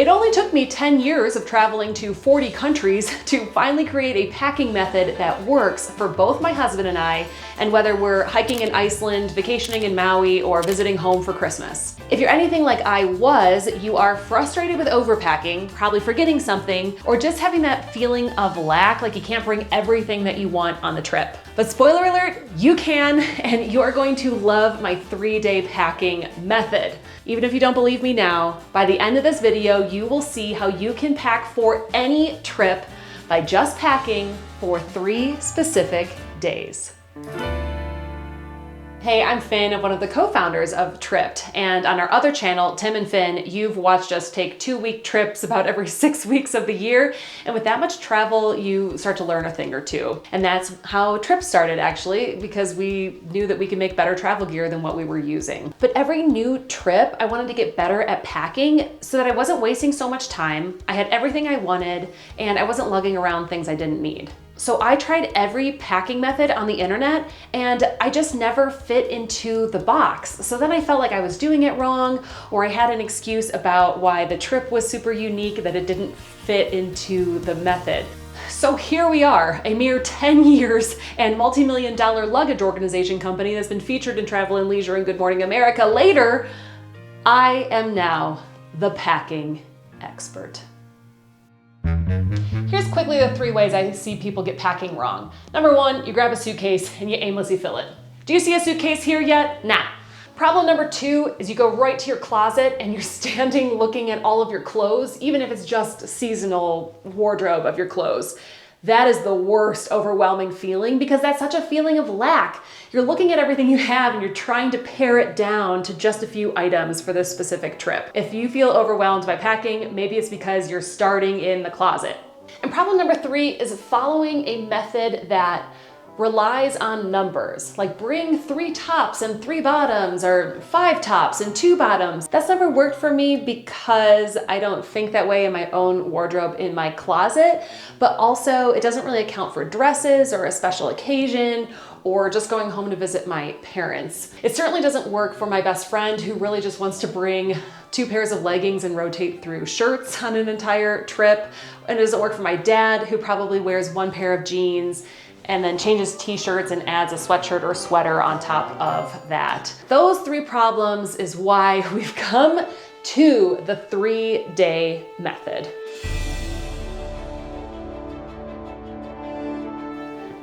It only took me 10 years of traveling to 40 countries to finally create a packing method that works for both my husband and I, and whether we're hiking in Iceland, vacationing in Maui, or visiting home for Christmas. If you're anything like I was, you are frustrated with overpacking, probably forgetting something, or just having that feeling of lack, like you can't bring everything that you want on the trip. But spoiler alert, you can, and you're going to love my 3-day packing method. Even if you don't believe me now, by the end of this video, you will see how you can pack for any trip by just packing for 3 specific days. Hey, I'm Finn, one of the co-founders of Tripped, and on our other channel, Tim and Finn, you've watched us take 2-week trips about every 6 weeks of the year, and with that much travel, you start to learn a thing or two. And that's how Tripped started, actually, because we knew that we could make better travel gear than what we were using. But every new trip, I wanted to get better at packing so that I wasn't wasting so much time, I had everything I wanted, and I wasn't lugging around things I didn't need. So I tried every packing method on the internet and I just never fit into the box. So then I felt like I was doing it wrong, or I had an excuse about why the trip was super unique, that it didn't fit into the method. So here we are, a mere 10 years and multi-million-dollar luggage organization company that's been featured in Travel and Leisure and Good Morning America later. I am now the packing expert. Here's quickly the 3 ways I see people get packing wrong. Number 1, you grab a suitcase and you aimlessly fill it. Do you see a suitcase here yet? Nah. Problem number 2 is you go right to your closet and you're standing looking at all of your clothes, even if it's just seasonal wardrobe of your clothes. That is the worst overwhelming feeling because that's such a feeling of lack. You're looking at everything you have and you're trying to pare it down to just a few items for this specific trip. If you feel overwhelmed by packing, maybe it's because you're starting in the closet. And problem number 3 is following a method that relies on numbers, like bring 3 tops and 3 bottoms, or 5 tops and 2 bottoms. That's never worked for me because I don't think that way in my own wardrobe in my closet, but also it doesn't really account for dresses or a special occasion or just going home to visit my parents. It certainly doesn't work for my best friend who really just wants to bring 2 pairs of leggings and rotate through shirts on an entire trip. And it doesn't work for my dad who probably wears 1 pair of jeans and then changes t-shirts and adds a sweatshirt or sweater on top of that. Those 3 problems is why we've come to the 3-day method.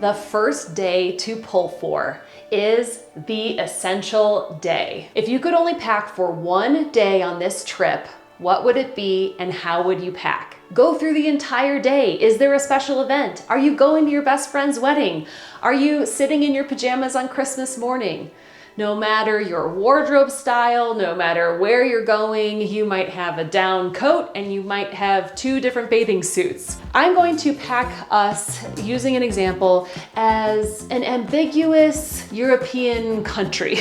The first day to pull for is the essential day. If you could only pack for 1 day on this trip, what would it be and how would you pack? Go through the entire day. Is there a special event? Are you going to your best friend's wedding? Are you sitting in your pajamas on Christmas morning? No matter your wardrobe style, no matter where you're going, you might have a down coat and you might have 2 different bathing suits. I'm going to pack us, using an example, as an ambiguous European country.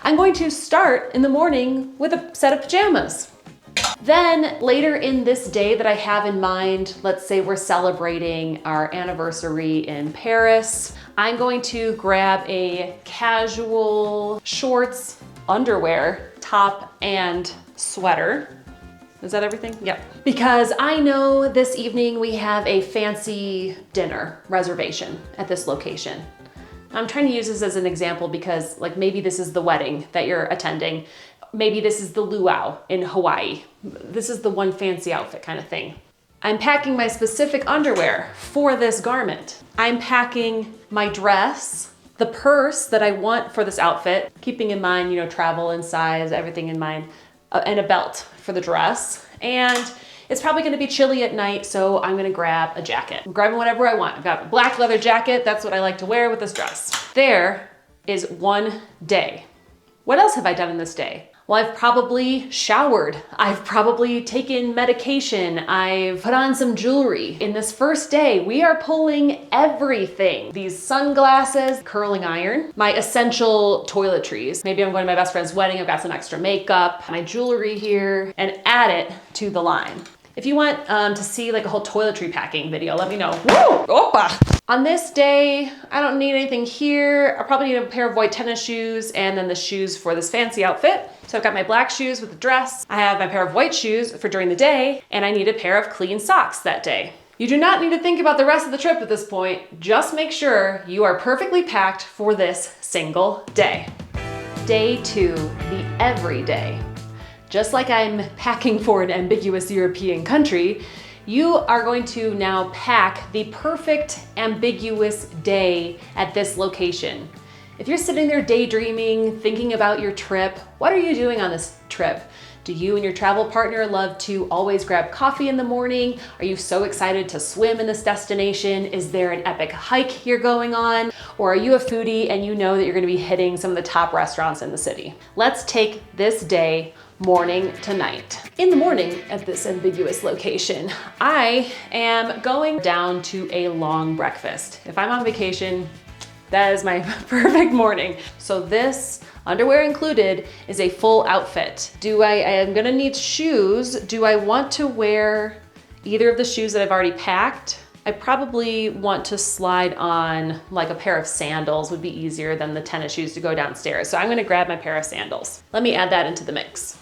I'm going to start in the morning with a set of pajamas. Then later in this day that I have in mind, let's say we're celebrating our anniversary in Paris, I'm going to grab a casual shorts, underwear, top, and sweater. Is that everything? Yep. Because I know this evening we have a fancy dinner reservation at this location. I'm trying to use this as an example because like maybe this is the wedding that you're attending. Maybe this is the luau in Hawaii. This is the one fancy outfit kind of thing. I'm packing my specific underwear for this garment. I'm packing my dress, the purse that I want for this outfit, keeping in mind, travel and size, everything in mind, and a belt for the dress. And it's probably gonna be chilly at night, so I'm gonna grab a jacket. I'm grabbing whatever I want. I've got a black leather jacket. That's what I like to wear with this dress. There is 1 day. What else have I done in this day? Well, I've probably showered. I've probably taken medication. I've put on some jewelry. In this first day, we are pulling everything. These sunglasses, curling iron, my essential toiletries. Maybe I'm going to my best friend's wedding. I've got some extra makeup, my jewelry here, and add it to the line. If you want to see like a whole toiletry packing video, let me know. Woo! Opa! On this day, I don't need anything here. I probably need a pair of white tennis shoes and then the shoes for this fancy outfit. So I've got my black shoes with the dress. I have my pair of white shoes for during the day, and I need a pair of clean socks that day. You do not need to think about the rest of the trip at this point. Just make sure you are perfectly packed for this single day. Day 2, the everyday. Just like I'm packing for an ambiguous European country, you are going to now pack the perfect ambiguous day at this location. If you're sitting there daydreaming, thinking about your trip, what are you doing on this trip? Do you and your travel partner love to always grab coffee in the morning? Are you so excited to swim in this destination? Is there an epic hike you're going on? Or are you a foodie and you know that you're gonna be hitting some of the top restaurants in the city? Let's take this day morning to night. In the morning at this ambiguous location, I am going down to a long breakfast. If I'm on vacation, that is my perfect morning. So this, underwear included, is a full outfit. I am gonna need shoes. Do I want to wear either of the shoes that I've already packed? I probably want to slide on like a pair of sandals would be easier than the tennis shoes to go downstairs. So I'm gonna grab my pair of sandals. Let me add that into the mix.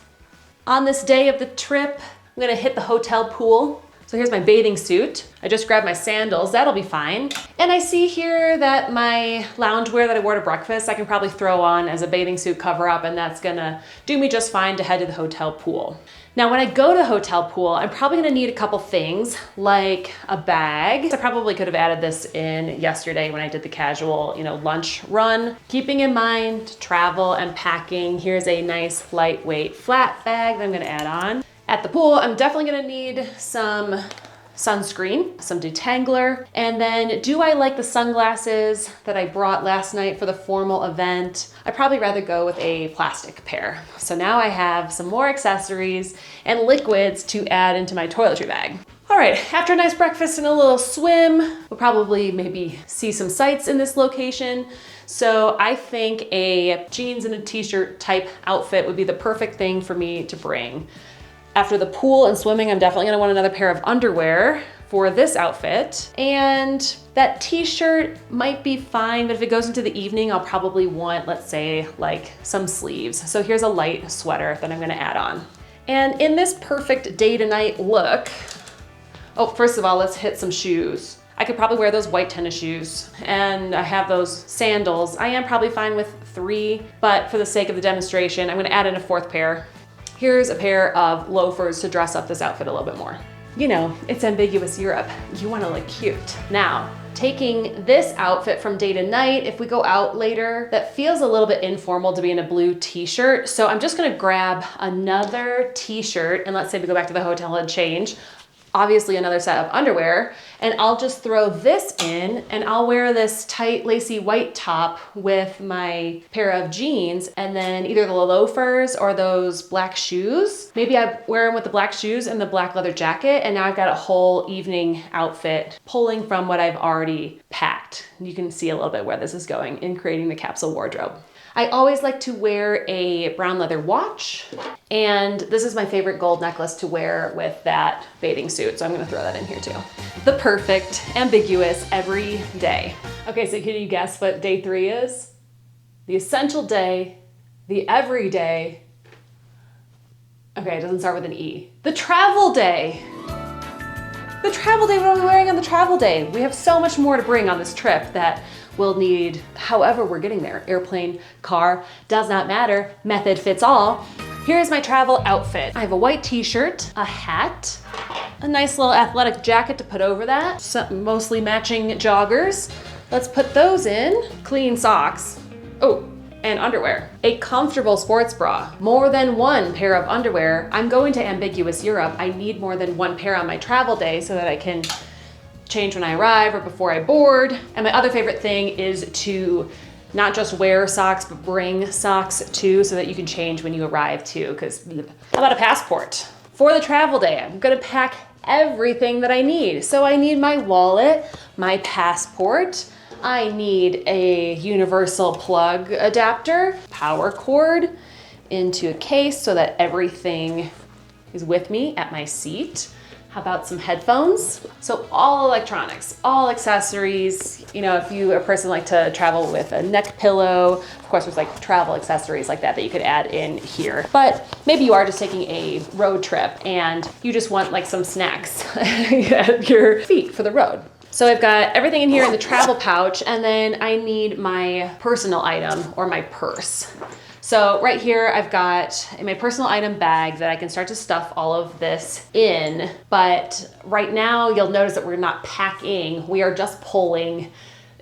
On this day of the trip, I'm gonna hit the hotel pool. So here's my bathing suit. I just grabbed my sandals, that'll be fine. And I see here that my loungewear that I wore to breakfast, I can probably throw on as a bathing suit cover up, and that's gonna do me just fine to head to the hotel pool. Now, when I go to hotel pool, I'm probably gonna need a couple things like a bag. I probably could have added this in yesterday when I did the casual, lunch run. Keeping in mind travel and packing, here's a nice lightweight flat bag that I'm gonna add on. At the pool, I'm definitely gonna need some sunscreen, some detangler, and then do I like the sunglasses that I brought last night for the formal event? I'd probably rather go with a plastic pair. So now I have some more accessories and liquids to add into my toiletry bag. All right, after a nice breakfast and a little swim, we'll probably maybe see some sights in this location. So I think a jeans and a t-shirt type outfit would be the perfect thing for me to bring. After the pool and swimming, I'm definitely gonna want another pair of underwear for this outfit. And that t-shirt might be fine, but if it goes into the evening, I'll probably want, let's say, like some sleeves. So here's a light sweater that I'm gonna add on. And in this perfect day to night look, first of all, let's hit some shoes. I could probably wear those white tennis shoes, and I have those sandals. I am probably fine with 3, but for the sake of the demonstration, I'm gonna add in a 4th pair. Here's a pair of loafers to dress up this outfit a little bit more. It's ambiguous Europe. You wanna look cute. Now, taking this outfit from day to night, if we go out later, that feels a little bit informal to be in a blue t-shirt. So I'm just gonna grab another t-shirt, and let's say we go back to the hotel and change. Obviously another set of underwear, and I'll just throw this in, and I'll wear this tight lacy white top with my pair of jeans, and then either the loafers or those black shoes. Maybe I wear them with the black shoes and the black leather jacket, and now I've got a whole evening outfit pulling from what I've already packed. You can see a little bit where this is going in creating the capsule wardrobe. I always like to wear a brown leather watch, and this is my favorite gold necklace to wear with that bathing suit, so I'm gonna throw that in here too. The perfect, ambiguous, every day. Okay, so can you guess what day 3 is? The essential day, the everyday. Okay, it doesn't start with an E. The travel day. The travel day, what are we wearing on the travel day? We have so much more to bring on this trip that we'll need however we're getting there. Airplane, car, does not matter. Method fits all. Here's my travel outfit. I have a white t-shirt, a hat, a nice little athletic jacket to put over that, some mostly matching joggers. Let's put those in. Clean socks. And underwear. A comfortable sports bra. More than 1 pair of underwear. I'm going to ambiguous Europe. I need more than 1 pair on my travel day so that I can change when I arrive or before I board. And my other favorite thing is to not just wear socks, but bring socks too, so that you can change when you arrive too, because how about a passport? For the travel day, I'm gonna pack everything that I need. So I need my wallet, my passport, I need a universal plug adapter, power cord into a case so that everything is with me at my seat. How about some headphones? So all electronics, all accessories. You know, if you are a person like to travel with a neck pillow, of course there's like travel accessories like that you could add in here. But maybe you are just taking a road trip and you just want like some snacks at your feet for the road. So I've got everything in here in the travel pouch, and then I need my personal item or my purse. So right here, I've got in my personal item bag that I can start to stuff all of this in. But right now you'll notice that we're not packing, we are just pulling.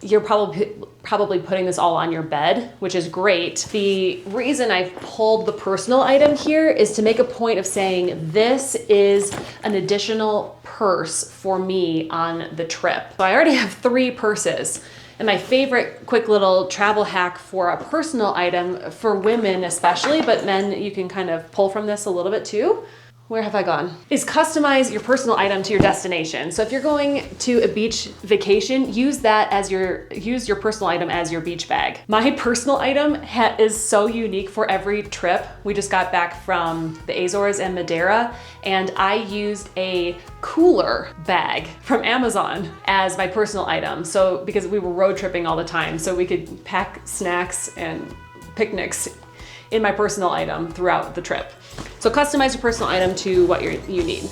You're probably putting this all on your bed, which is great. The reason I've pulled the personal item here is to make a point of saying this is an additional purse for me on the trip. So I already have 3 purses. And my favorite quick little travel hack for a personal item, for women especially, but men you can kind of pull from this a little bit too. Where have I gone? Is customize your personal item to your destination. So if you're going to a beach vacation, use your personal item as your beach bag. My personal item is so unique for every trip. We just got back from the Azores and Madeira, and I used a cooler bag from Amazon as my personal item. So because we were road tripping all the time, so we could pack snacks and picnics in my personal item throughout the trip. So customize your personal item to what you need.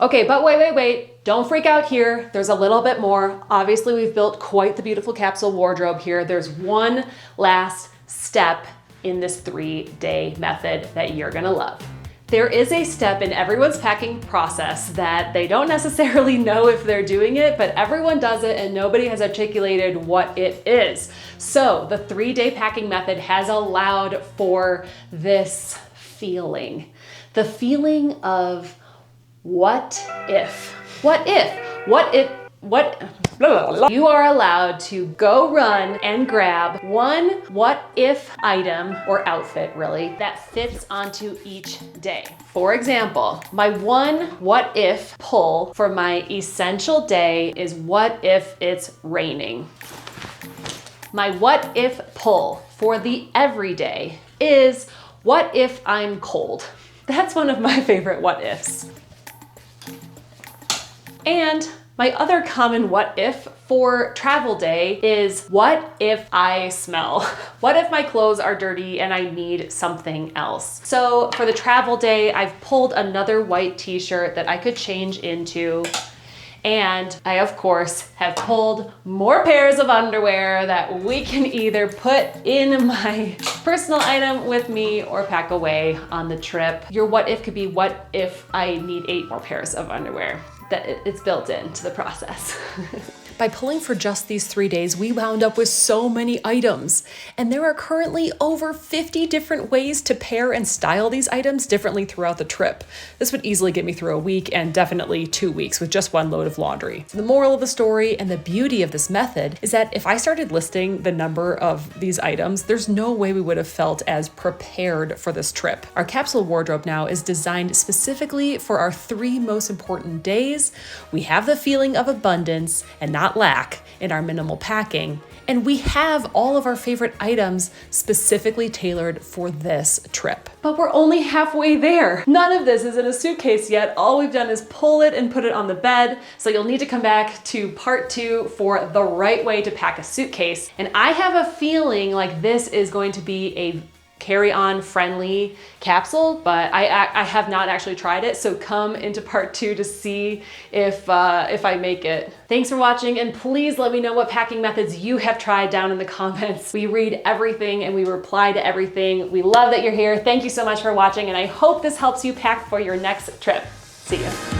Okay, but wait. Don't freak out here. There's a little bit more. Obviously, we've built quite the beautiful capsule wardrobe here. There's one last step in this 3-day method that you're gonna love. There is a step in everyone's packing process that they don't necessarily know if they're doing it, but everyone does it and nobody has articulated what it is. So the 3-day packing method has allowed for this feeling. The feeling of what if? You are allowed to go run and grab one what if item or outfit really that fits onto each day. For example, my one what if pull for my essential day is what if it's raining. My what if pull for the everyday is what if I'm cold. That's one of my favorite what ifs. And my other common what if for travel day is what if I smell? What if my clothes are dirty and I need something else? So for the travel day, I've pulled another white t-shirt that I could change into. And I, of course, have pulled more pairs of underwear that we can either put in my personal item with me or pack away on the trip. Your what if could be what if I need 8 more pairs of underwear. That it's built into the process. By pulling for just these 3 days, we wound up with so many items. And there are currently over 50 different ways to pair and style these items differently throughout the trip. This would easily get me through a week and definitely 2 weeks with just one load of laundry. So the moral of the story and the beauty of this method is that if I started listing the number of these items, there's no way we would have felt as prepared for this trip. Our capsule wardrobe now is designed specifically for our 3 most important days. We have the feeling of abundance and not lack in our minimal packing, and we have all of our favorite items specifically tailored for this trip. But we're only halfway there. None of this is in a suitcase yet. All we've done is pull it and put it on the bed, so you'll need to come back to part 2 for the right way to pack a suitcase. And I have a feeling like this is going to be a carry-on friendly capsule, but I have not actually tried it, so come into part 2 to see if I make it. Thanks for watching, and please let me know what packing methods you have tried down in the comments. We read everything and we reply to everything. We love that you're here. Thank you so much for watching, and I hope this helps you pack for your next trip. See you.